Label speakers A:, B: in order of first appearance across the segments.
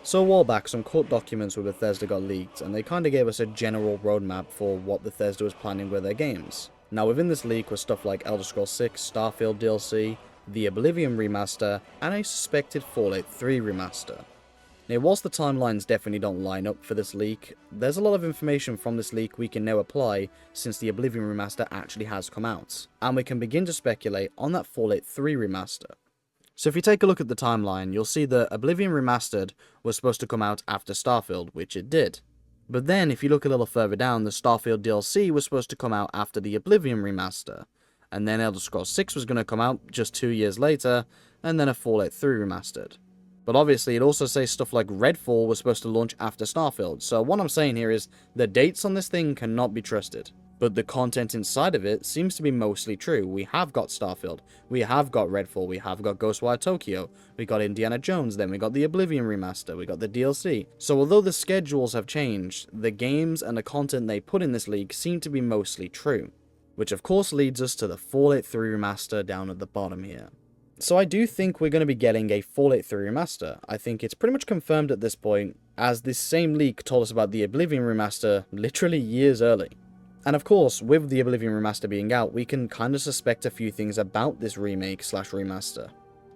A: So a while back, some court documents with Bethesda got leaked, and they kinda gave us a general roadmap for what Bethesda was planning with their games. Now within this leak was stuff like Elder Scrolls 6, Starfield DLC, the Oblivion Remaster, and a suspected Fallout 3 Remaster. Now whilst the timelines definitely don't line up for this leak, there's a lot of information from this leak we can now apply since the Oblivion Remaster actually has come out, and we can begin to speculate on that Fallout 3 Remaster. So if you take a look at the timeline, you'll see that Oblivion Remastered was supposed to come out after Starfield, which it did. But then, if you look a little further down, the Starfield DLC was supposed to come out after the Oblivion Remaster. And then Elder Scrolls 6 was going to come out just 2 years later, and then a Fallout 3 Remastered. But obviously, it also says stuff like Redfall was supposed to launch after Starfield, so what I'm saying here is, the dates on this thing cannot be trusted. But the content inside of it seems to be mostly true. We have got Starfield, we have got Redfall, we have got Ghostwire Tokyo, we got Indiana Jones, then we got the Oblivion Remaster, we got the DLC. So although the schedules have changed, the games and the content they put in this league seem to be mostly true. Which of course leads us to the Fallout 3 Remaster down at the bottom here. So I do think we're going to be getting a Fallout 3 Remaster. I think it's pretty much confirmed at this point, as this same leak told us about the Oblivion Remaster literally years early. And of course, with the Oblivion Remaster being out, we can kinda suspect a few things about this remake/remaster.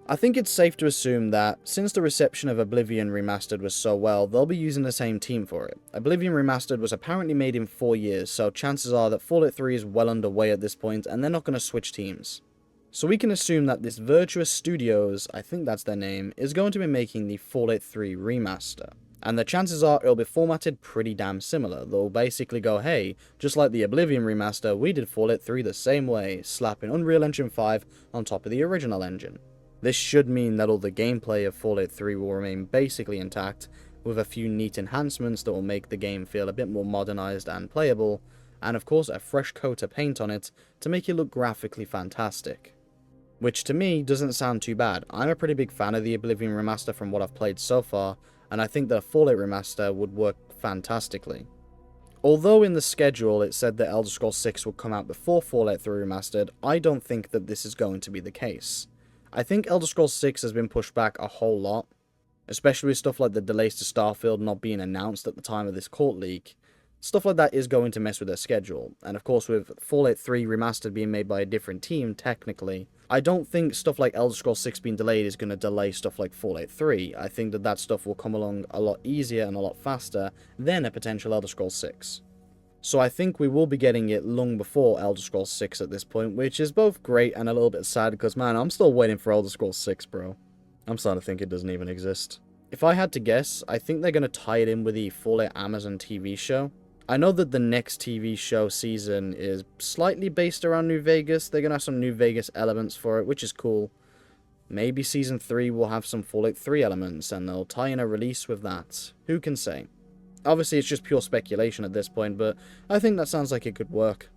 A: I think it's safe to assume that, since the reception of Oblivion Remastered was so well, they'll be using the same team for it. Oblivion Remastered was apparently made in 4 years, so chances are that Fallout 3 is well underway at this point, and they're not going to switch teams. So we can assume that this Virtuous Studios, I think that's their name, is going to be making the Fallout 3 Remaster. And the chances are it'll be formatted pretty damn similar. They'll basically go, hey, just like the Oblivion Remaster, we did Fallout 3 the same way, slapping Unreal Engine 5 on top of the original engine. This should mean that all the gameplay of Fallout 3 will remain basically intact, with a few neat enhancements that will make the game feel a bit more modernized and playable, and of course a fresh coat of paint on it to make it look graphically fantastic. Which to me doesn't sound too bad. I'm a pretty big fan of the Oblivion Remaster from what I've played so far, and I think that a Fallout Remaster would work fantastically. Although in the schedule it said that Elder Scrolls 6 would come out before Fallout 3 Remastered, I don't think that this is going to be the case. I think Elder Scrolls 6 has been pushed back a whole lot, especially with stuff like the delays to Starfield not being announced at the time of this court leak. Stuff like that is going to mess with their schedule, and of course with Fallout 3 Remastered being made by a different team, technically, I don't think stuff like Elder Scrolls 6 being delayed is going to delay stuff like Fallout 3. I think that that stuff will come along a lot easier and a lot faster than a potential Elder Scrolls 6. So I think we will be getting it long before Elder Scrolls 6 at this point, which is both great and a little bit sad because, man, I'm still waiting for Elder Scrolls 6, bro. I'm starting to think it doesn't even exist. If I had to guess, I think they're going to tie it in with the Fallout Amazon TV show. I know that the next TV show season is slightly based around New Vegas. They're going to have some New Vegas elements for it, which is cool. Maybe Season 3 will have some Fallout 3 elements, and they'll tie in a release with that. Who can say? Obviously, it's just pure speculation at this point, but I think that sounds like it could work.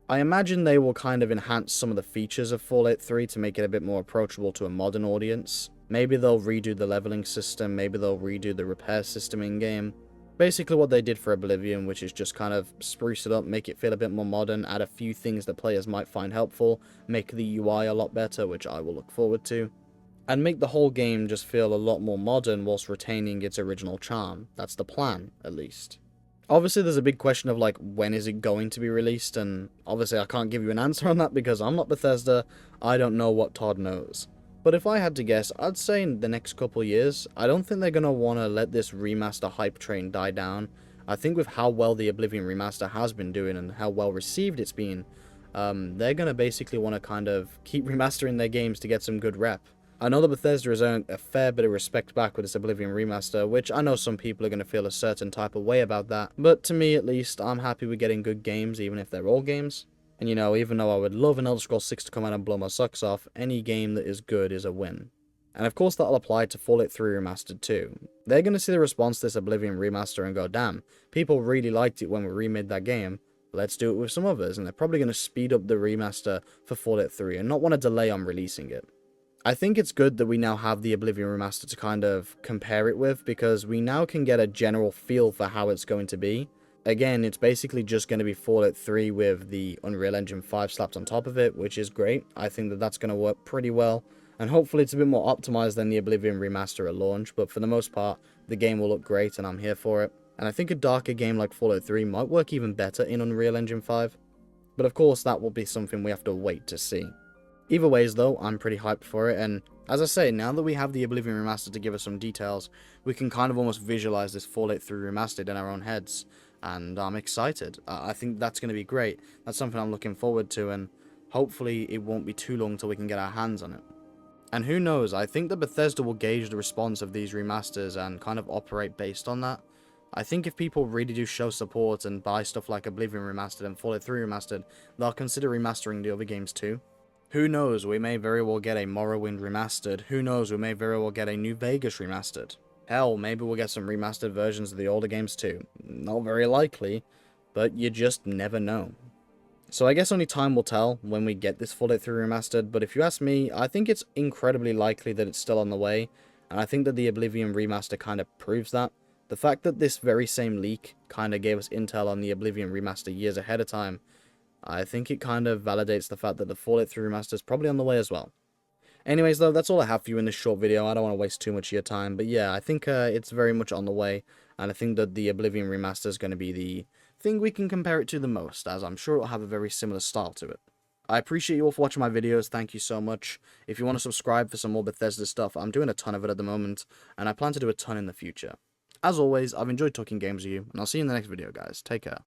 A: I imagine they will kind of enhance some of the features of Fallout 3 to make it a bit more approachable to a modern audience. Maybe they'll redo the leveling system, maybe they'll redo the repair system in-game. Basically what they did for Oblivion, which is just kind of spruce it up, make it feel a bit more modern, add a few things that players might find helpful, make the UI a lot better, which I will look forward to, and make the whole game just feel a lot more modern whilst retaining its original charm. That's the plan, at least. Obviously there's a big question of like, when is it going to be released, and obviously I can't give you an answer on that because I'm not Bethesda, I don't know what Todd knows. But if I had to guess, I'd say in the next couple years, I don't think they're going to want to let this remaster hype train die down. I think with how well the Oblivion Remaster has been doing and how well received it's been, they're going to basically want to kind of keep remastering their games to get some good rep. I know that Bethesda has earned a fair bit of respect back with this Oblivion Remaster, which I know some people are going to feel a certain type of way about that, but to me at least, I'm happy with getting good games even if they're old games. And you know, even though I would love an Elder Scrolls 6 to come out and blow my socks off, any game that is good is a win. And of course that'll apply to Fallout 3 Remastered too. They're going to see the response to this Oblivion Remaster and go, damn, people really liked it when we remade that game, let's do it with some others, and they're probably going to speed up the remaster for Fallout 3 and not want to delay on releasing it. I think it's good that we now have the Oblivion Remaster to kind of compare it with, because we now can get a general feel for how it's going to be. Again, it's basically just going to be Fallout 3 with the Unreal Engine 5 slapped on top of it, which is great. I think that that's going to work pretty well. And hopefully it's a bit more optimized than the Oblivion remaster at launch, but for the most part, the game will look great and I'm here for it. And I think a darker game like Fallout 3 might work even better in Unreal Engine 5. But of course, that will be something we have to wait to see. Either ways though, I'm pretty hyped for it, and as I say, now that we have the Oblivion Remaster to give us some details, we can kind of almost visualize this Fallout 3 Remastered in our own heads, and I'm excited. I think that's going to be great. That's something I'm looking forward to, and hopefully it won't be too long till we can get our hands on it. And who knows, I think that Bethesda will gauge the response of these remasters and kind of operate based on that. I think if people really do show support and buy stuff like Oblivion Remastered and Fallout 3 Remastered, they'll consider remastering the other games too. Who knows, we may very well get a Morrowind Remastered. Who knows, we may very well get a New Vegas Remastered. Hell, maybe we'll get some remastered versions of the older games too. Not very likely, but you just never know. So I guess only time will tell when we get this Fallout 3 Remastered, but if you ask me, I think it's incredibly likely that it's still on the way, and I think that the Oblivion Remaster kind of proves that. The fact that this very same leak kind of gave us intel on the Oblivion Remaster years ahead of time, I think it kind of validates the fact that the Fallout 3 Remaster is probably on the way as well. Anyways though, that's all I have for you in this short video. I don't want to waste too much of your time, but yeah, I think it's very much on the way, and I think that the Oblivion Remaster is going to be the thing we can compare it to the most, as I'm sure it will have a very similar style to it. I appreciate you all for watching my videos, thank you so much. If you want to subscribe for some more Bethesda stuff, I'm doing a ton of it at the moment, and I plan to do a ton in the future. As always, I've enjoyed talking games with you, and I'll see you in the next video guys, take care.